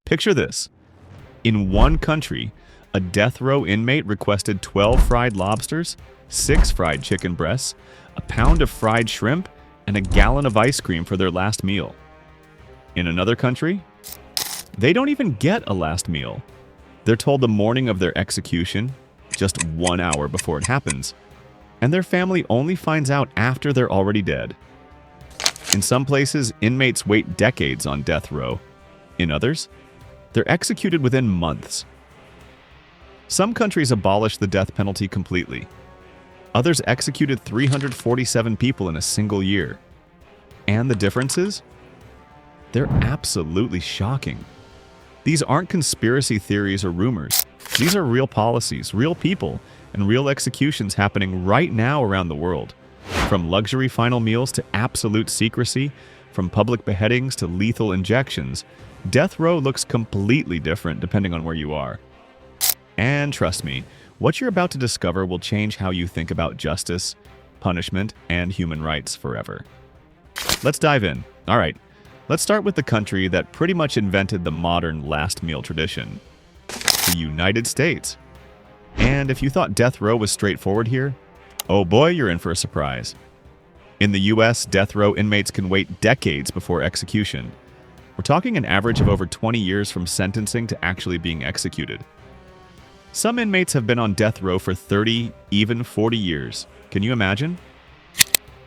Picture this. In one country, a death row inmate requested 12 fried lobsters, 6 fried chicken breasts, a pound of fried shrimp, and a gallon of ice cream for their last meal. In another country, they don't even get a last meal. They're told the morning of their execution, just 1 hour before it happens, and their family only finds out after they're already dead. In some places, inmates wait decades on death row. In others, they're executed within months. Some countries abolished the death penalty completely. Others executed 347 people in a single year. And the differences? They're absolutely shocking. These aren't conspiracy theories or rumors. These are real policies, real people, and real executions happening right now around the world. From luxury final meals to absolute secrecy, from public beheadings to lethal injections, death row looks completely different depending on where you are. And trust me, what you're about to discover will change how you think about justice, punishment, and human rights forever. Let's dive in. All right, let's start with the country that pretty much invented the modern last meal tradition, the United States. And if you thought death row was straightforward here, oh boy, you're in for a surprise. In the US, death row inmates can wait decades before execution. We're talking an average of over 20 years from sentencing to actually being executed. Some inmates have been on death row for 30, even 40 years. Can you imagine?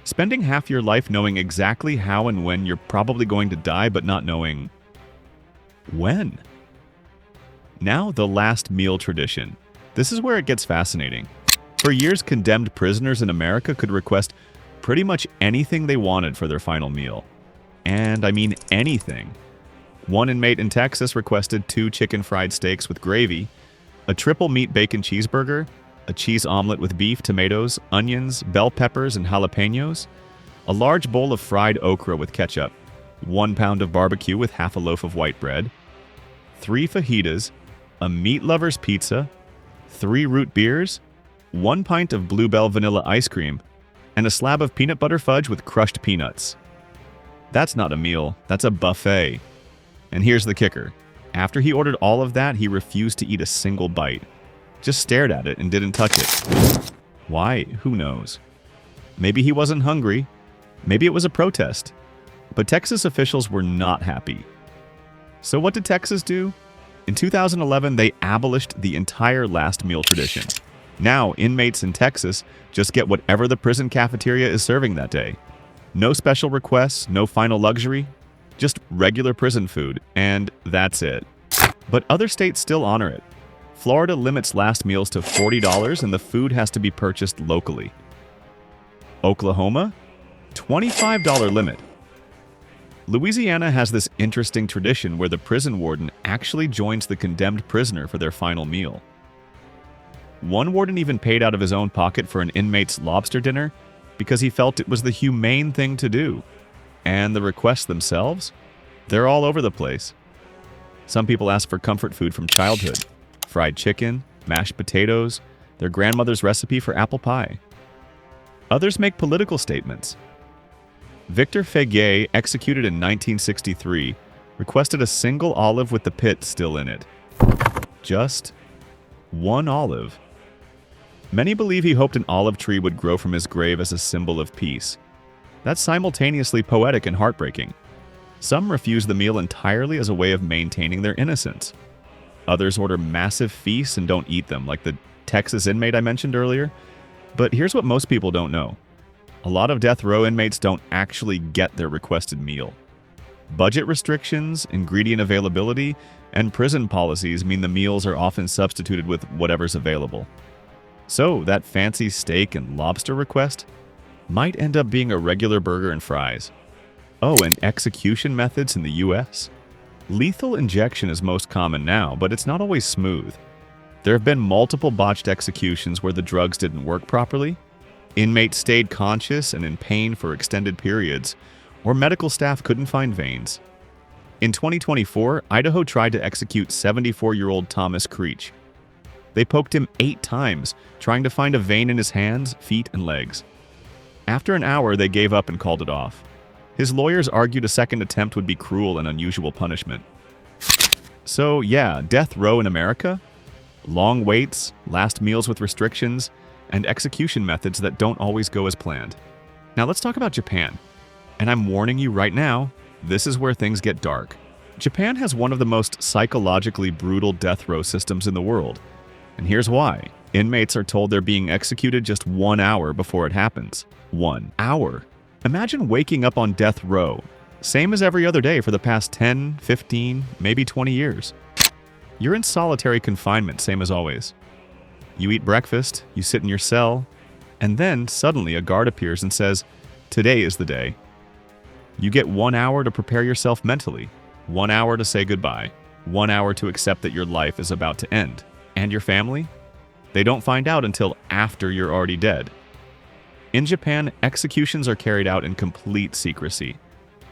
Spending half your life knowing exactly how and when you're probably going to die, but not knowing when. Now, the last meal tradition. This is where it gets fascinating. For years, condemned prisoners in America could request pretty much anything they wanted for their final meal. And I mean anything. One inmate in Texas requested 2 chicken fried steaks with gravy, a triple meat bacon cheeseburger, a cheese omelet with beef, tomatoes, onions, bell peppers, and jalapenos, a large bowl of fried okra with ketchup, 1 pound of barbecue with half a loaf of white bread, 3 fajitas, a meat lover's pizza, 3 root beers, 1 pint of Bluebell vanilla ice cream, and a slab of peanut butter fudge with crushed peanuts. That's not a meal, that's a buffet. And here's the kicker. After he ordered all of that, he refused to eat a single bite. Just stared at it and didn't touch it. Why? Who knows? Maybe he wasn't hungry. Maybe it was a protest. But Texas officials were not happy. So what did Texas do? In 2011, they abolished the entire last meal tradition. Now, inmates in Texas just get whatever the prison cafeteria is serving that day. No special requests, no final luxury, just regular prison food, and that's it. But other states still honor it. Florida limits last meals to $40 and the food has to be purchased locally. Oklahoma? $25 limit. Louisiana has this interesting tradition where the prison warden actually joins the condemned prisoner for their final meal. One warden even paid out of his own pocket for an inmate's lobster dinner because he felt it was the humane thing to do. And the requests themselves? They're all over the place. Some people ask for comfort food from childhood. Fried chicken, mashed potatoes, their grandmother's recipe for apple pie. Others make political statements. Victor Feguet, executed in 1963, requested a single olive with the pit still in it. Just 1 olive. Many believe he hoped an olive tree would grow from his grave as a symbol of peace. That's simultaneously poetic and heartbreaking. Some refuse the meal entirely as a way of maintaining their innocence. Others order massive feasts and don't eat them, like the Texas inmate I mentioned earlier. But here's what most people don't know. A lot of death row inmates don't actually get their requested meal. Budget restrictions, ingredient availability, and prison policies mean the meals are often substituted with whatever's available. So that fancy steak and lobster request might end up being a regular burger and fries. Oh, and execution methods in the US? Lethal injection is most common now, but it's not always smooth. There have been multiple botched executions where the drugs didn't work properly, inmates stayed conscious and in pain for extended periods, or medical staff couldn't find veins. In 2024, Idaho tried to execute 74-year-old Thomas Creech. They poked him 8 times, trying to find a vein in his hands, feet, and legs. After an hour, they gave up and called it off. His lawyers argued a second attempt would be cruel and unusual punishment. So yeah, death row in America? Long waits, last meals with restrictions, and execution methods that don't always go as planned. Now let's talk about Japan. And I'm warning you right now, this is where things get dark. Japan has one of the most psychologically brutal death row systems in the world. And here's why. Inmates are told they're being executed just 1 hour before it happens. 1 hour. Imagine waking up on death row, same as every other day for the past 10, 15, maybe 20 years. You're in solitary confinement, same as always. You eat breakfast, you sit in your cell, and then suddenly a guard appears and says, "Today is the day." You get 1 hour to prepare yourself mentally, 1 hour to say goodbye, 1 hour to accept that your life is about to end. And your family? They don't find out until after you're already dead. In Japan, executions are carried out in complete secrecy.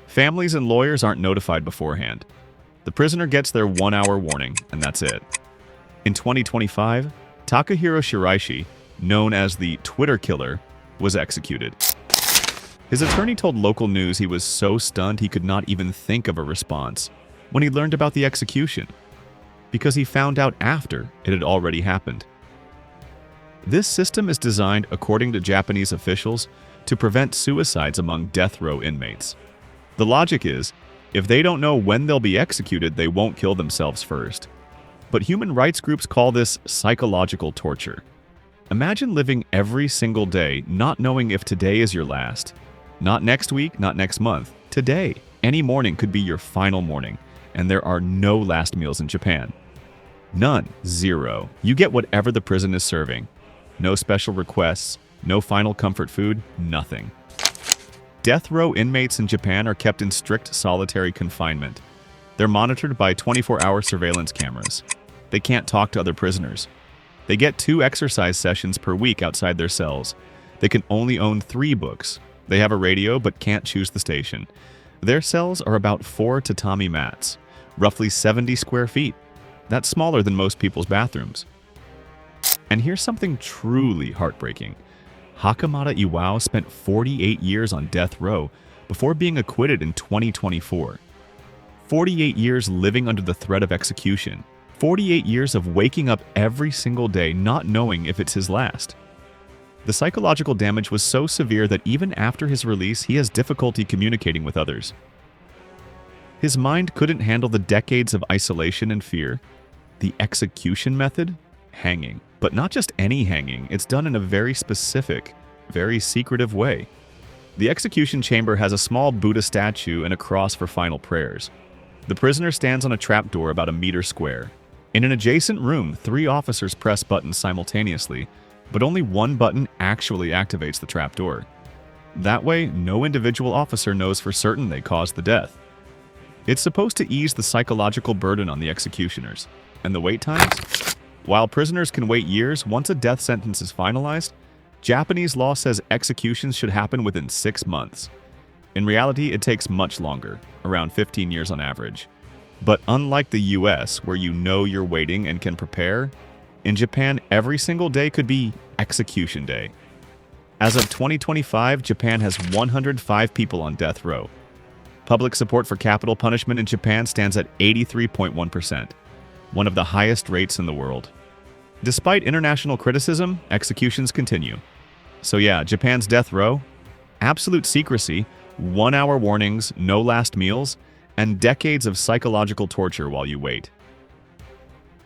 Families and lawyers aren't notified beforehand. The prisoner gets their 1 hour warning, and that's it. In 2025, Takahiro Shiraishi, known as the Twitter killer, was executed. His attorney told local news he was so stunned he could not even think of a response when he learned about the execution, because he found out after it had already happened. This system is designed, according to Japanese officials, to prevent suicides among death row inmates. The logic is, if they don't know when they'll be executed, they won't kill themselves first. But human rights groups call this psychological torture. Imagine living every single day not knowing if today is your last. Not next week, not next month. Today. Any morning could be your final morning, and there are no last meals in Japan. None. Zero. You get whatever the prison is serving. No special requests, no final comfort food, nothing. Death row inmates in Japan are kept in strict solitary confinement. They're monitored by 24-hour surveillance cameras. They can't talk to other prisoners. They get 2 exercise sessions per week outside their cells. They can only own 3 books. They have a radio but can't choose the station. Their cells are about 4 tatami mats, roughly 70 square feet. That's smaller than most people's bathrooms. And here's something truly heartbreaking. Hakamada Iwao spent 48 years on death row before being acquitted in 2024. 48 years living under the threat of execution. 48 years of waking up every single day not knowing if it's his last. The psychological damage was so severe that even after his release, he has difficulty communicating with others. His mind couldn't handle the decades of isolation and fear. The execution method? Hanging. But not just any hanging, it's done in a very specific, very secretive way. The execution chamber has a small Buddha statue and a cross for final prayers. The prisoner stands on a trapdoor about a meter square. In an adjacent room, 3 officers press buttons simultaneously, but only one button actually activates the trapdoor. That way, no individual officer knows for certain they caused the death. It's supposed to ease the psychological burden on the executioners. And the wait times? While prisoners can wait years, once a death sentence is finalized, Japanese law says executions should happen within 6 months. In reality, it takes much longer, around 15 years on average. But unlike the US, where you know you're waiting and can prepare, in Japan, every single day could be execution day. As of 2025, Japan has 105 people on death row. Public support for capital punishment in Japan stands at 83.1%, one of the highest rates in the world. Despite international criticism, executions continue. So yeah, Japan's death row, absolute secrecy, 1 hour warnings, no last meals, and decades of psychological torture while you wait.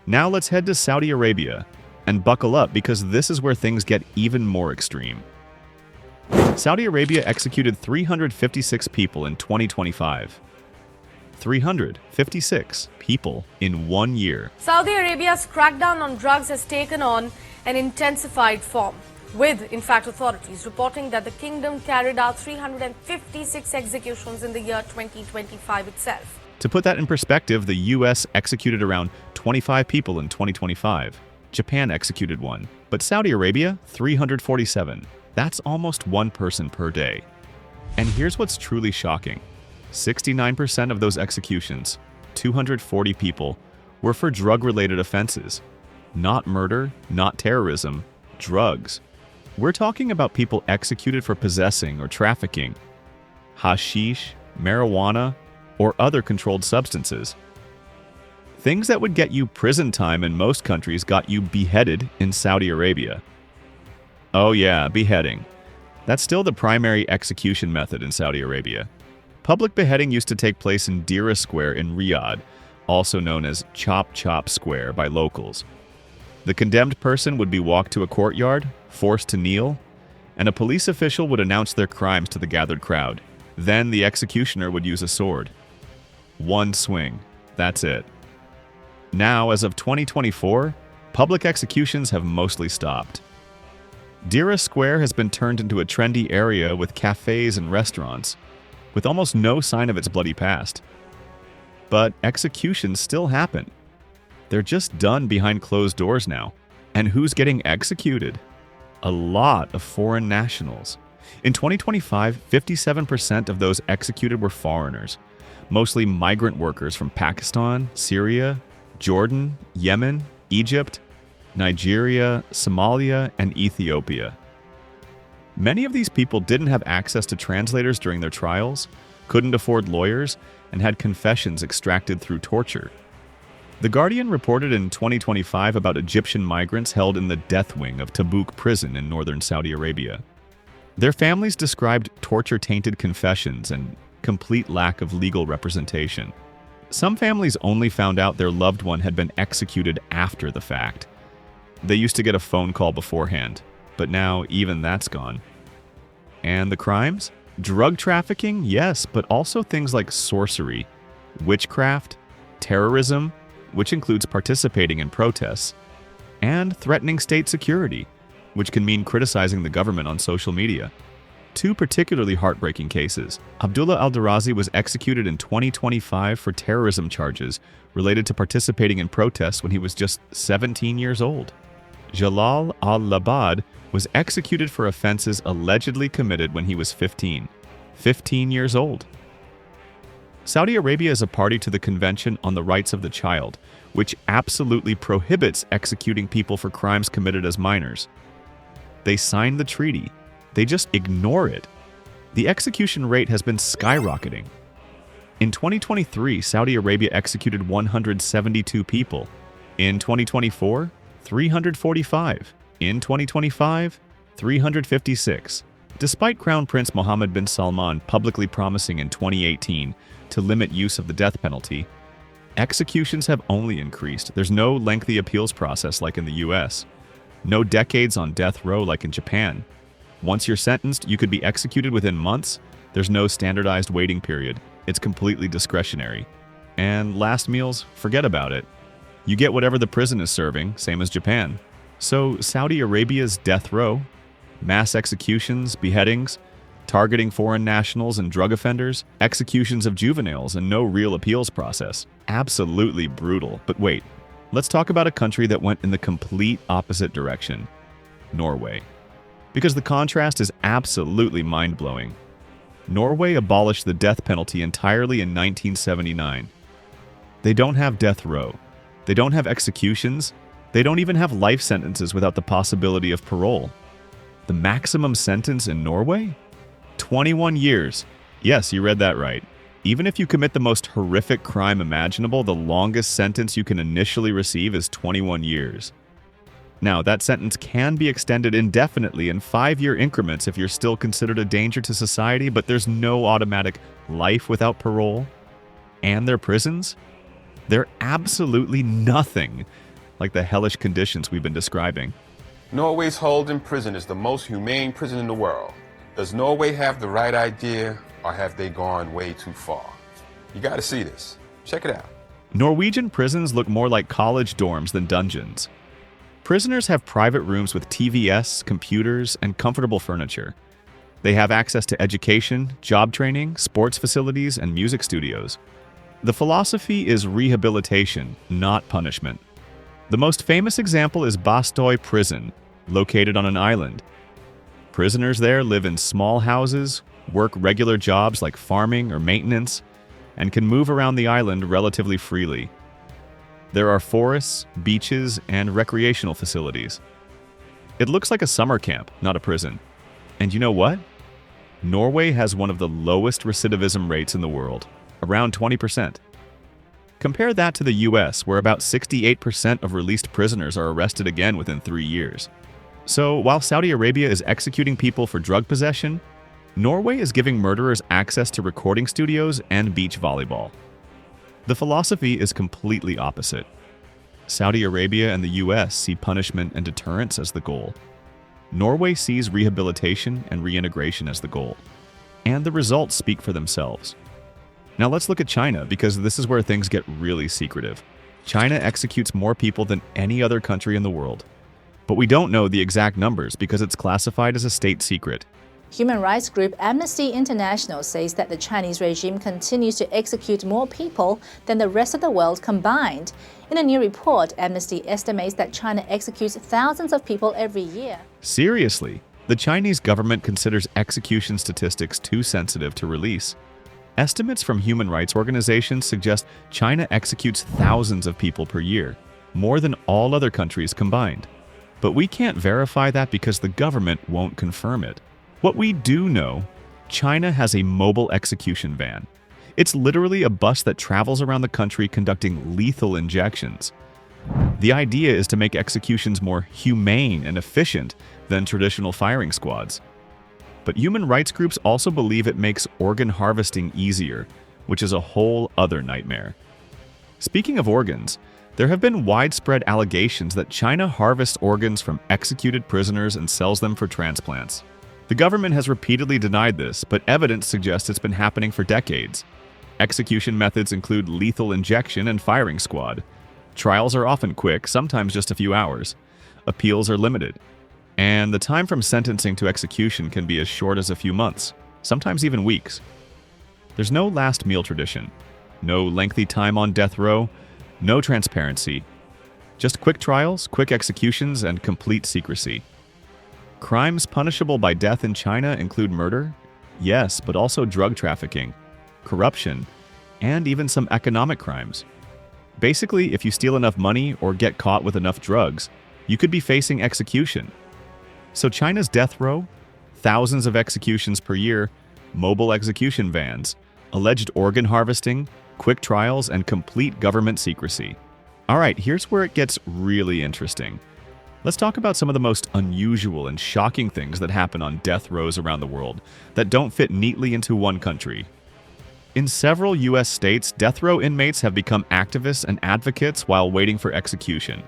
Now let's head to Saudi Arabia, and buckle up because this is where things get even more extreme. Saudi Arabia executed 356 people in 2025. 356 people in 1 year. Saudi Arabia's crackdown on drugs has taken on an intensified form, with, in fact, authorities reporting that the kingdom carried out 356 executions in the year 2025 itself. To put that in perspective, the US executed around 25 people in 2025. Japan executed 1, but Saudi Arabia, 347. That's almost 1 person per day. And here's what's truly shocking. 69% of those executions, 240 people, were for drug-related offenses. Not murder, not terrorism, drugs. We're talking about people executed for possessing or trafficking hashish, marijuana, or other controlled substances. Things that would get you prison time in most countries got you beheaded in Saudi Arabia. Oh yeah, beheading. That's still the primary execution method in Saudi Arabia. Public beheading used to take place in Dira Square in Riyadh, also known as Chop Chop Square by locals. The condemned person would be walked to a courtyard, forced to kneel, and a police official would announce their crimes to the gathered crowd. Then the executioner would use a sword. One swing. That's it. Now, as of 2024, public executions have mostly stopped. Dira Square has been turned into a trendy area with cafes and restaurants, with almost no sign of its bloody past. But executions still happen. They're just done behind closed doors now. And who's getting executed? A lot of foreign nationals. In 2025, 57% of those executed were foreigners, mostly migrant workers from Pakistan, Syria, Jordan, Yemen, Egypt, Nigeria, Somalia, and Ethiopia. Many of these people didn't have access to translators during their trials, couldn't afford lawyers, and had confessions extracted through torture. The Guardian reported in 2025 about Egyptian migrants held in the death wing of Tabuk prison in northern Saudi Arabia. Their families described torture-tainted confessions and complete lack of legal representation. Some families only found out their loved one had been executed after the fact. They used to get a phone call beforehand, but now even that's gone. And the crimes? Drug trafficking, yes, but also things like sorcery, witchcraft, terrorism, which includes participating in protests, and threatening state security, which can mean criticizing the government on social media. Two particularly heartbreaking cases. Abdullah al-Darazi was executed in 2025 for terrorism charges related to participating in protests when he was just 17 years old. Jalal al-Labad was executed for offenses allegedly committed when he was 15 years old. Saudi Arabia is a party to the Convention on the Rights of the Child, which absolutely prohibits executing people for crimes committed as minors. They signed the treaty. They just ignore it. The execution rate has been skyrocketing. In 2023, Saudi Arabia executed 172 people. In 2024, 345. In 2025, 356. Despite Crown Prince Mohammed bin Salman publicly promising in 2018 to limit use of the death penalty, executions have only increased. There's no lengthy appeals process like in the US. No decades on death row like in Japan. Once you're sentenced, you could be executed within months. There's no standardized waiting period. It's completely discretionary. And last meals, forget about it. You get whatever the prison is serving, same as Japan. So Saudi Arabia's death row, mass executions, beheadings, targeting foreign nationals and drug offenders, executions of juveniles, and no real appeals process. Absolutely brutal. But wait, let's talk about a country that went in the complete opposite direction. Norway. Because the contrast is absolutely mind-blowing. Norway abolished the death penalty entirely in 1979. They don't have death row. They don't have executions. They don't even have life sentences without the possibility of parole. The maximum sentence in Norway? 21 years. Yes, you read that right. Even if you commit the most horrific crime imaginable, the longest sentence you can initially receive is 21 years. Now, that sentence can be extended indefinitely in 5-year increments if you're still considered a danger to society, but there's no automatic life without parole. And their prisons? They're absolutely nothing like the hellish conditions we've been describing. Norway's holding prison is the most humane prison in the world. Does Norway have the right idea, or have they gone way too far? You gotta see this. Check it out. Norwegian prisons look more like college dorms than dungeons. Prisoners have private rooms with TVS, computers, and comfortable furniture. They have access to education, job training, sports facilities, and music studios. The philosophy is rehabilitation, not punishment. The most famous example is Bastøy Prison, located on an island. Prisoners there live in small houses, work regular jobs like farming or maintenance, and can move around the island relatively freely. There are forests, beaches, and recreational facilities. It looks like a summer camp, not a prison. And you know what? Norway has one of the lowest recidivism rates in the world, around 20%. Compare that to the US, where about 68% of released prisoners are arrested again within 3 years. So, while Saudi Arabia is executing people for drug possession, Norway is giving murderers access to recording studios and beach volleyball. The philosophy is completely opposite. Saudi Arabia and the US see punishment and deterrence as the goal. Norway sees rehabilitation and reintegration as the goal. And the results speak for themselves. Now let's look at China, because this is where things get really secretive. China executes more people than any other country in the world. But we don't know the exact numbers because it's classified as a state secret. Human rights group Amnesty International says that the Chinese regime continues to execute more people than the rest of the world combined. In a new report, Amnesty estimates that China executes thousands of people every year. Seriously, the Chinese government considers execution statistics too sensitive to release. Estimates from human rights organizations suggest China executes thousands of people per year, more than all other countries combined. But we can't verify that because the government won't confirm it. What we do know, China has a mobile execution van. It's literally a bus that travels around the country conducting lethal injections. The idea is to make executions more humane and efficient than traditional firing squads. But human rights groups also believe it makes organ harvesting easier, which is a whole other nightmare. Speaking of organs, there have been widespread allegations that China harvests organs from executed prisoners and sells them for transplants. The government has repeatedly denied this, but evidence suggests it's been happening for decades. Execution methods include lethal injection and firing squad. Trials are often quick, sometimes just a few hours. Appeals are limited. And the time from sentencing to execution can be as short as a few months, sometimes even weeks. There's no last meal tradition, no lengthy time on death row, no transparency. Just quick trials, quick executions, and complete secrecy. Crimes punishable by death in China include murder, yes, but also drug trafficking, corruption, and even some economic crimes. Basically, if you steal enough money or get caught with enough drugs, you could be facing execution. So China's death row, thousands of executions per year, mobile execution vans, alleged organ harvesting, quick trials, and complete government secrecy. All right, here's where it gets really interesting. Let's talk about some of the most unusual and shocking things that happen on death rows around the world that don't fit neatly into one country. In several U.S. states, death row inmates have become activists and advocates while waiting for execution.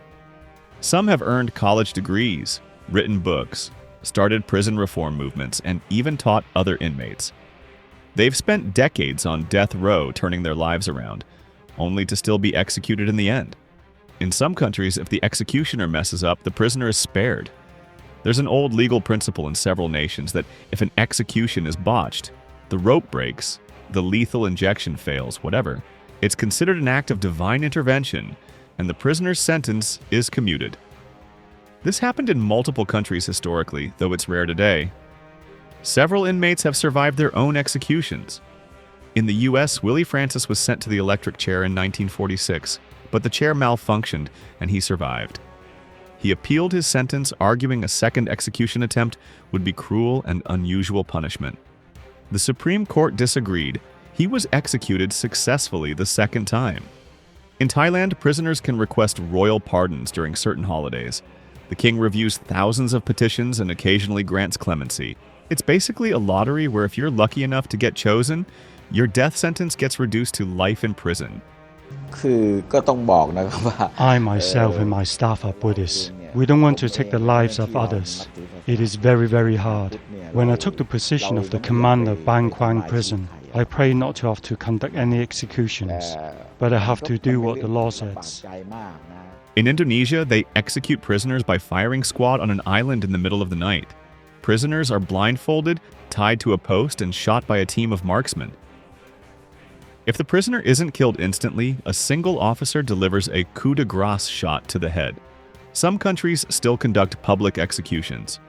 Some have earned college degrees, written books, started prison reform movements, and even taught other inmates. They've spent decades on death row turning their lives around, only to still be executed in the end. In some countries, if the executioner messes up, the prisoner is spared. There's an old legal principle in several nations that if an execution is botched, the rope breaks, the lethal injection fails, whatever, it's considered an act of divine intervention, and the prisoner's sentence is commuted. This happened in multiple countries historically, though it's rare today. Several inmates have survived their own executions. In the US, Willie Francis was sent to the electric chair in 1946, but the chair malfunctioned and he survived. He appealed his sentence, arguing a second execution attempt would be cruel and unusual punishment. The Supreme Court disagreed. He was executed successfully the second time. In Thailand, prisoners can request royal pardons during certain holidays. The king reviews thousands of petitions and occasionally grants clemency. It's basically a lottery where if you're lucky enough to get chosen, your death sentence gets reduced to life in prison. I myself and my staff are Buddhists. We don't want to take the lives of others. It is very, very hard. When I took the position of the commander of Ban Quang prison, I pray not to have to conduct any executions, but I have to do what the law says. In Indonesia, they execute prisoners by firing squad on an island in the middle of the night. Prisoners are blindfolded, tied to a post, and shot by a team of marksmen. If the prisoner isn't killed instantly, a single officer delivers a coup de grace shot to the head. Some countries still conduct public executions.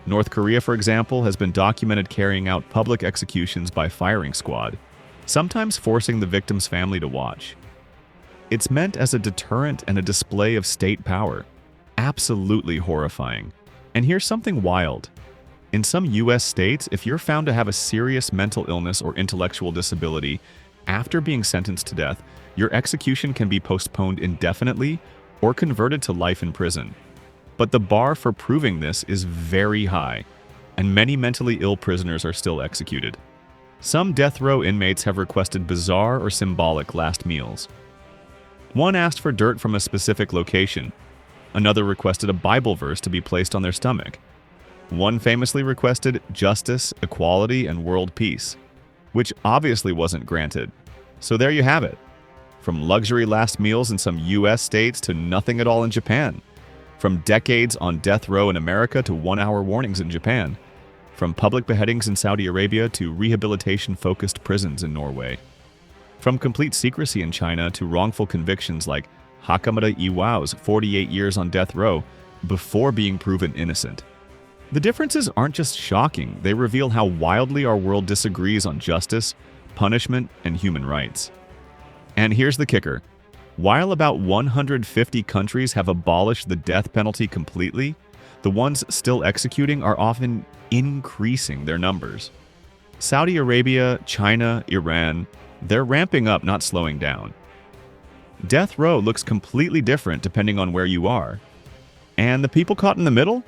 North Korea, for example, has been documented carrying out public executions by firing squad, sometimes forcing the victim's family to watch. It's meant as a deterrent and a display of state power. Absolutely horrifying. And here's something wild. In some US states, if you're found to have a serious mental illness or intellectual disability, After being sentenced to death, your execution can be postponed indefinitely or converted to life in prison. But the bar for proving this is very high, and many mentally ill prisoners are still executed. Some death row inmates have requested bizarre or symbolic last meals. One asked for dirt from a specific location. Another requested a Bible verse to be placed on their stomach. One famously requested justice, equality, and world peace, which obviously wasn't granted. So there you have it. From luxury last meals in some US states to nothing at all in Japan. From decades on death row in America to 1-hour warnings in Japan. From public beheadings in Saudi Arabia to rehabilitation-focused prisons in Norway. From complete secrecy in China to wrongful convictions like Hakamada Iwao's 48 years on death row before being proven innocent. The differences aren't just shocking, they reveal how wildly our world disagrees on justice, punishment, and human rights. And here's the kicker. While about 150 countries have abolished the death penalty completely, the ones still executing are often increasing their numbers. Saudi Arabia, China, Iran, they're ramping up, not slowing down. Death row looks completely different depending on where you are. And the people caught in the middle?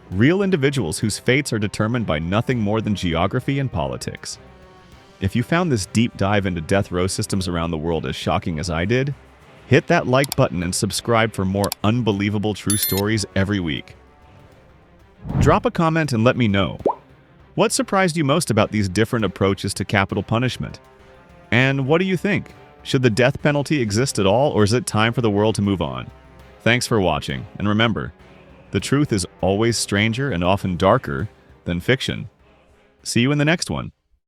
Real individuals whose fates are determined by nothing more than geography and politics. If you found this deep dive into death row systems around the world as shocking as I did, hit that like button and subscribe for more unbelievable true stories every week. Drop a comment and let me know. What surprised you most about these different approaches to capital punishment? And what do you think? Should the death penalty exist at all, or is it time for the world to move on? Thanks for watching, and remember, the truth is always stranger and often darker than fiction. See you in the next one.